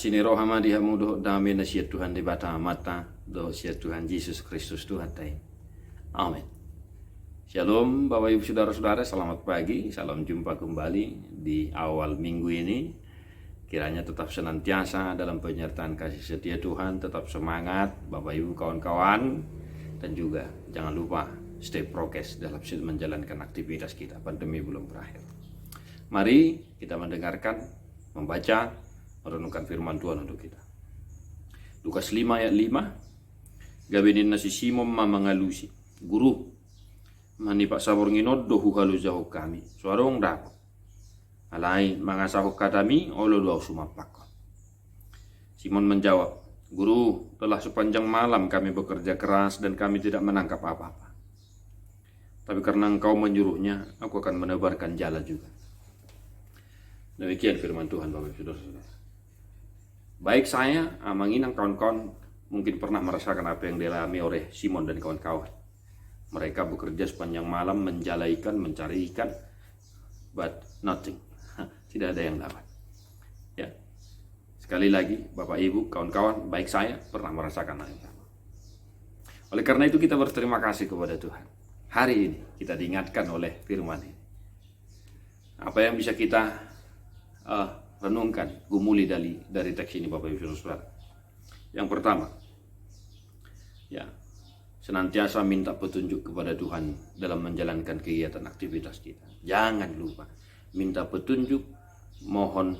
Asini rohama dihamu doh dami nasihat Tuhan di bata mata doh sihat Tuhan Yesus Kristus Tuhan tay. Amin. Shalom Bapak Ibu Saudara-saudara, selamat pagi. Salam jumpa kembali di awal minggu ini. Kiranya tetap senantiasa dalam penyertaan kasih setia Tuhan, tetap semangat Bapak Ibu kawan-kawan, dan juga jangan lupa stay prokes dalam menjalankan aktivitas kita. Pandemi belum berakhir. Mari kita mendengarkan, membaca, merenungkan firman Tuhan untuk kita. Lukas 5 ayat 5. Gabinin nasi Simon mamangalusi. Guru, mani pak sabor nginod dohu halu jauh kami. Suarong dako. Alai mangasahuk kadami olo doa sumapak. Simon menjawab, Guru, telah sepanjang malam kami bekerja keras dan kami tidak menangkap apa-apa. Tapi karena engkau menyuruhnya, aku akan menebarkan jala juga. Demikian firman Tuhan Bapak Ibu Saudara. Baik saya, Amanginang kawan-kawan mungkin pernah merasakan apa yang dialami oleh Simon dan kawan-kawan. Mereka bekerja sepanjang malam menjala ikan, mencari ikan, but nothing. Tidak ada yang dapat. Ya. Sekali lagi, Bapak Ibu, kawan-kawan, baik saya pernah merasakan hal yang sama. Oleh karena itu kita berterima kasih kepada Tuhan. Hari ini kita diingatkan oleh firman ini. Apa yang bisa kita renungkan, gumuli dari teks ini Bapak Ibu Saudara. Yang pertama, ya, senantiasa minta petunjuk kepada Tuhan dalam menjalankan kegiatan aktivitas kita. Jangan lupa minta petunjuk, mohon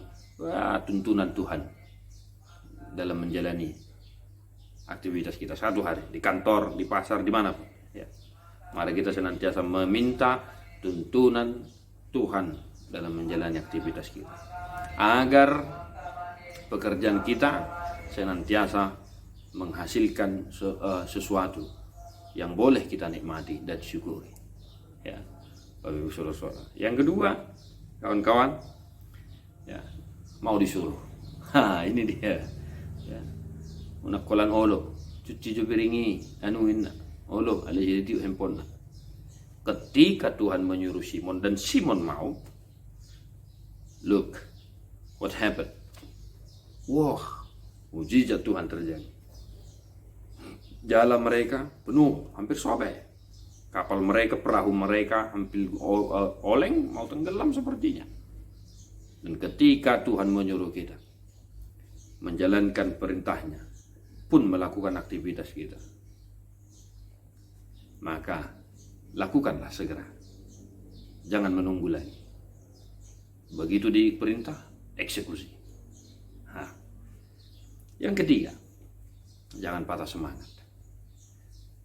tuntunan Tuhan dalam menjalani aktivitas kita satu hari, di kantor, di pasar, dimanapun. Ya. Mari kita senantiasa meminta tuntunan Tuhan dalam menjalani aktivitas kita, agar pekerjaan kita senantiasa menghasilkan sesuatu yang boleh kita nikmati dan syukuri. Ya, Bapak Ibu Saudara. Yang kedua, kawan-kawan, ya, mau disuruh. Ini dia. Ya. Unakolan olo, cuci piringi, anuin olo, ala jadi handphone. Ketika Tuhan menyuruh Simon dan Simon mau, look what happened. Wah, mujizat Tuhan terjadi. Jala mereka penuh, hampir sobek. Kapal mereka, perahu mereka hampir oleng, mau tenggelam sepertinya. Dan ketika Tuhan menyuruh kita menjalankan perintahnya, pun melakukan aktivitas kita, maka lakukanlah segera. Jangan menunggu lagi. Begitu diperintah, eksekusi. Yang ketiga, jangan patah semangat.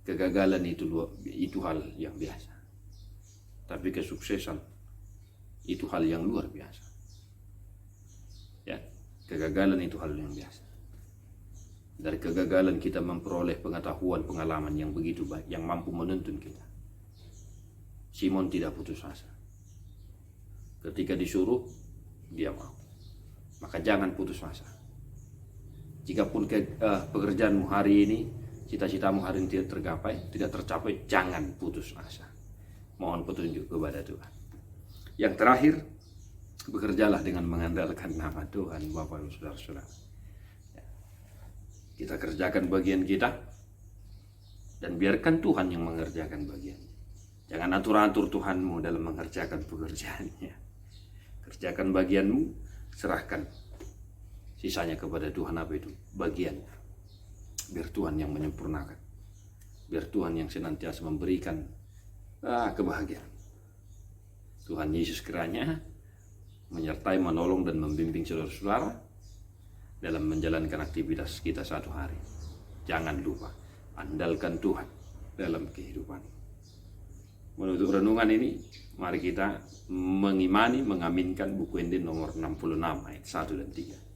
Kegagalan itu hal yang biasa. Tapi kesuksesan itu hal yang luar biasa. Ya, kegagalan itu hal yang biasa. Dari kegagalan kita memperoleh pengetahuan, pengalaman yang begitu baik, yang mampu menuntun kita. Simon tidak putus asa. Ketika disuruh, dia mau. Maka jangan putus asa. Jikapun pekerjaanmu hari ini, cita-citamu hari ini tidak tercapai, jangan putus asa. Mohon petunjuk kepada Tuhan. Yang terakhir, bekerjalah dengan mengandalkan nama Tuhan, Bapak Ibu Saudara-saudara. Kita kerjakan bagian kita, dan biarkan Tuhan yang mengerjakan bagian. Jangan atur-atur Tuhanmu dalam mengerjakan pekerjaannya. Kerjakan bagianmu, serahkan sisanya kepada Tuhan. Apa itu? Bagiannya. Biar Tuhan yang menyempurnakan. Biar Tuhan yang senantiasa memberikan kebahagiaan. Tuhan Yesus kiranya menyertai, menolong, dan membimbing saudara-saudara dalam menjalankan aktivitas kita satu hari. Jangan lupa, andalkan Tuhan dalam kehidupan. Menutup renungan ini, mari kita mengimani, mengaminkan buku Indjil nomor 66 ayat 1 dan 3.